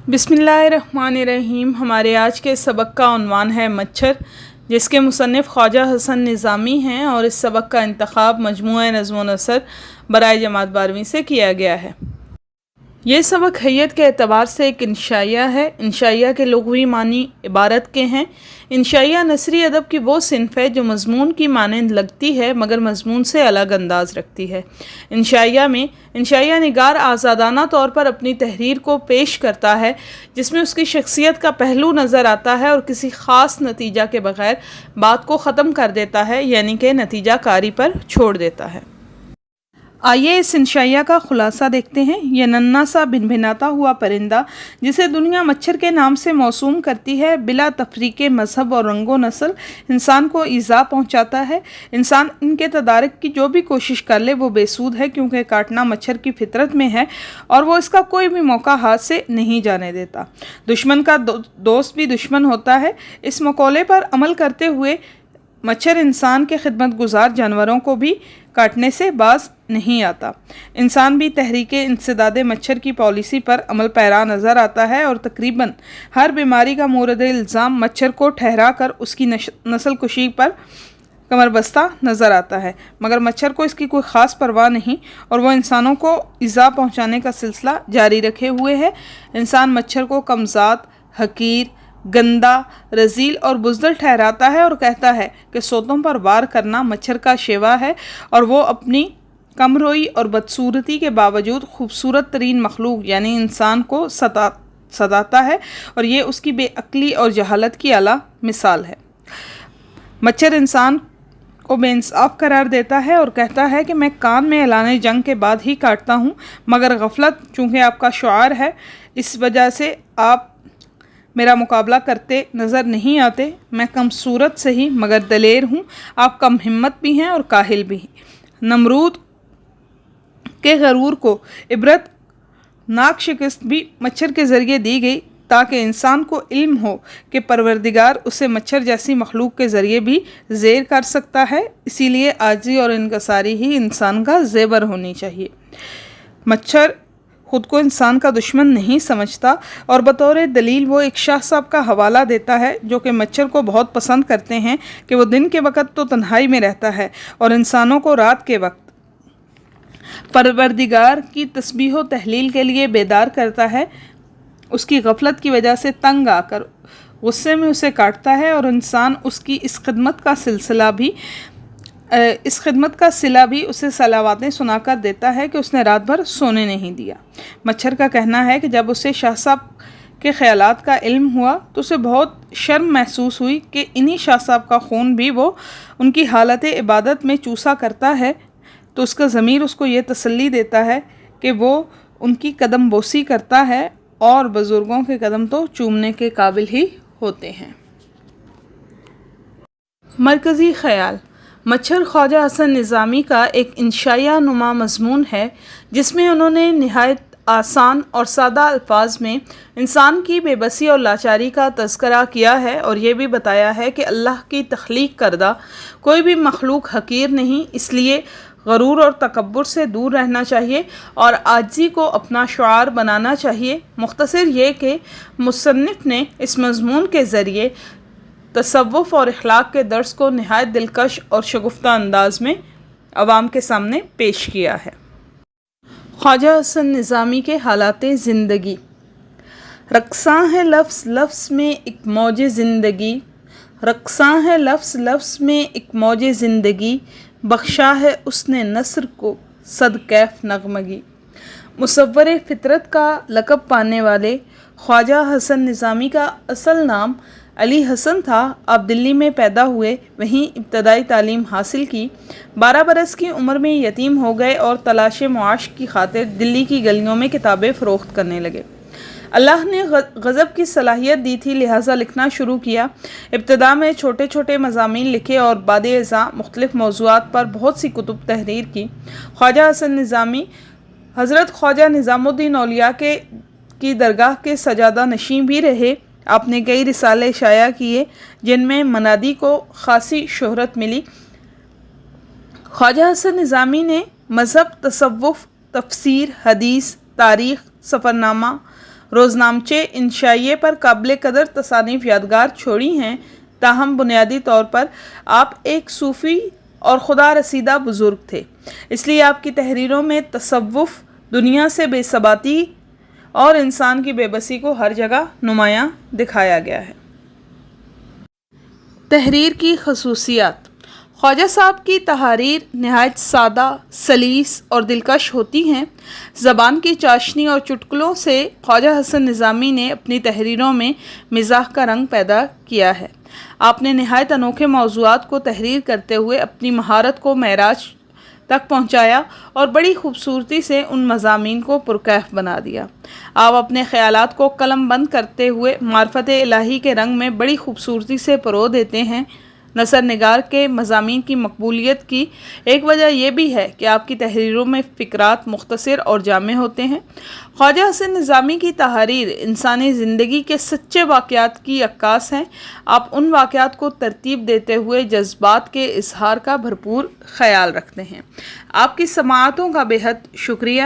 बिस्मिल्लाहिर्रहमानिर्रहीम। हमारे आज के सबक का उन्वान है मच्छर, जिसके मुसन्निफ़ ख्वाजा हसन निज़ामी हैं और इस सबक का इंतखाब मजमूआ नज़्म व नसर बराए जमात 12वीं से किया गया है। ये सबक हैयत के एतबार से एक इंशाइया है। इंशाइया के लुग़वी मानी इबारत के हैं। इंशाइया नसरी अदब की वो सिन्फ़ है जो मज़मून की मानंद लगती है मगर मज़मून से अलग अंदाज़ रखती है। इंशाइया में इंशाइया निगार आज़ादाना तौर पर अपनी तहरीर को पेश करता है, जिसमें उसकी शख्सियत का पहलू नज़र आता है और किसी ख़ास नतीजा के बग़ैर बात को ख़त्म कर देता है, यानी कि नतीजा कारी पर छोड़ देता है। आइए इस इंशाइया का खुलासा देखते हैं। यह नन्हा सा भिनभिनाता हुआ परिंदा, जिसे दुनिया मच्छर के नाम से मौसूम करती है, बिला तफरीक़े मज़हब और रंगो नस्ल इंसान को ईज़ा पहुंचाता है। इंसान इनके तदारक की जो भी कोशिश कर ले वो बेसूद है, क्योंकि काटना मच्छर की फितरत में है और वो इसका कोई भी मौका हाथ से नहीं जाने देता। दुश्मन का दोस्त भी दुश्मन होता है। इस मकौले पर अमल करते हुए मच्छर इंसान के खिदमत गुजार जानवरों को भी काटने से बाज नहीं आता। इंसान भी तहरीके इंसदाद मच्छर की पॉलिसी पर अमल पैरा नज़र आता है और तकरीबन हर बीमारी का मोरद इल्ज़ाम मच्छर को ठहरा कर उसकी नस्ल कुशी पर कमरबस्ता नज़र आता है, मगर मच्छर को इसकी कोई ख़ास परवाह नहीं और वह इंसानों को इज़ा पहुँचाने का सिलसिला जारी रखे हुए है। इंसान मच्छर को कमज़ात, हकीर, गंदा, रजील और बुज़दिल ठहराता है और कहता है कि सोतों पर वार करना मच्छर का शेवा है और वो अपनी कमरोई और बदसूरती के बावजूद खूबसूरत तरीन मखलूक यानी इंसान को सताता है और ये उसकी बेअक्ली और जहालत की आला मिसाल है। मच्छर इंसान को बेइंसाफ करार देता है और कहता है कि मैं कान में ऐलान जंग के बाद ही काटता हूँ, मगर गफलत चूँकि आपका शुआर है, इस वजह से आप मेरा मुकाबला करते नज़र नहीं आते। मैं कम सूरत से ही मगर दलेर हूँ, आप कम हिम्मत भी हैं और काहिल भी हैं। नमरूद के गरूर को इबरत नाक शिकस्त भी मच्छर के ज़रिए दी गई, ताकि इंसान को इल्म हो कि परवरदिगार उसे मच्छर जैसी मखलूक के ज़रिए भी ज़ेर कर सकता है। इसीलिए आजी और इनकसारी ही इंसान का ज़ेवर होनी चाहिए। मच्छर ख़ुद को इंसान का दुश्मन नहीं समझता और बतौर दलील वो एक शाह साहब का हवाला देता है, जो कि मच्छर को बहुत पसंद करते हैं कि वो दिन के वक्त तो तन्हाई में रहता है और इंसानों को रात के वक्त परवरदिगार की तस्बीह व तहलील के लिए बेदार करता है। उसकी गफलत की वजह से तंग आकर गुस्से में उसे काटता है और इंसान उसकी इस खिदमत का सिला भी उसे सलावातें सुनाकर देता है कि उसने रात भर सोने नहीं दिया। मच्छर का कहना है कि जब उसे शाह साहब के ख्यालात का इल्म हुआ तो उसे बहुत शर्म महसूस हुई कि इन्हीं शाह साहब का खून भी वो उनकी हालत इबादत में चूसा करता है, तो उसका ज़मीर उसको ये तसल्ली देता है कि वो उनकी कदम बोसी करता है और बुज़ुर्गों के कदम तो चूमने के काबिल ही होते हैं। मरकज़ी ख़याल। मच्छर ख्वाजा हसन निज़ामी का एक इंशाइया नुमा मज़मून है, जिसमें उन्होंने निहायत आसान और सादा अल्फाज में इंसान की बेबसी और लाचारी का तज़करा किया है और ये भी बताया है कि अल्लाह की तख्लीक करदा कोई भी मखलूक हकीर नहीं, इसलिए गरूर और तकब्बुर से दूर रहना चाहिए और आजी को अपना शुआर बनाना चाहिए। मुख्तसर ये कि मुसन्निफ़ ने इस मज़मून के ज़रिए तसव्वुफ़ और अखलाक के दर्स को नहायत दिलकश और शगुफ्ता अंदाज में अवाम के सामने पेश किया है। ख्वाजा हसन निज़ामी के हालाते ज़िंदगी। रक़्सां है लफ्ज़ लफ्ज़ में एक मौजे ज़िंदगी, रक़्सां है लफ्ज़ लफ्ज़ में एक मौजे ज़िंदगी, बख्शा है उसने नस्र को सद कैफ नगमगी। मुसव्वरे फ़ितरत का लक़ब पाने वाले ख्वाजा हसन निज़ामी का असल नाम अली हसन था। आप दिल्ली में पैदा हुए, वहीं इब्तदाई तालीम हासिल की। 12 बरस की उम्र में यतीम हो गए और तलाश मुआश की खातिर दिल्ली की गलियों में किताबें फ़रोख्त करने लगे। अल्लाह ने गज़ब की सलाहियत दी थी, लिहाजा लिखना शुरू किया। इब्तदा में छोटे छोटे मज़ामीन लिखे और बाद-ए-ज़ा मुख्तलिफ़ मौज़ूआत पर बहुत सी कुतुब तहरीर की। ख्वाजा हसन निज़ामी हज़रत ख्वाजा निज़ामुद्दीन औलिया की दरगाह के सजादा नशीं भी रहे। आपने कई रिसाले शाया किए, जिनमें मनादी को ख़ासी शोहरत मिली। ख्वाजा हसन निज़ामी ने मज़हब, तसव्वुफ़, तफसीर, हदीस, तारीख़, सफ़रनामा, روزنامچے انشائیے پر قابل قدر تصانیف یادگار چھوڑی ہیں، تاہم بنیادی طور پر آپ ایک صوفی اور خدا رسیدہ بزرگ تھے، اس لیے آپ کی تحریروں میں تصوف، دنیا سے بے ثباتی اور انسان کی بے بسی کو ہر جگہ نمایاں دکھایا گیا ہے۔ تحریر کی خصوصیات: خواجہ صاحب کی تحاریر نہایت سادہ، سلیس اور دلکش ہوتی ہیں۔ زبان کی چاشنی اور چٹکلوں سے خواجہ حسن نظامی نے اپنی تحریروں میں مزاح کا رنگ پیدا کیا ہے۔ آپ نے نہایت انوکھے موضوعات کو تحریر کرتے ہوئے اپنی مہارت کو معراج تک پہنچایا اور بڑی خوبصورتی سے ان مضامین کو پرکیف بنا دیا۔ آپ اپنے خیالات کو قلم بند کرتے ہوئے معرفت الہی کے رنگ میں بڑی خوبصورتی سے پرو دیتے ہیں۔ نثر نگار کے مضامین کی مقبولیت کی ایک وجہ یہ بھی ہے کہ آپ کی تحریروں میں فقرات مختصر اور جامع ہوتے ہیں۔ خواجہ حسن نظامی کی تحاریر انسانی زندگی کے سچے واقعات کی عکاس ہیں۔ آپ ان واقعات کو ترتیب دیتے ہوئے جذبات کے اظہار کا بھرپور خیال رکھتے ہیں۔ آپ کی سماعتوں کا بے حد شکریہ۔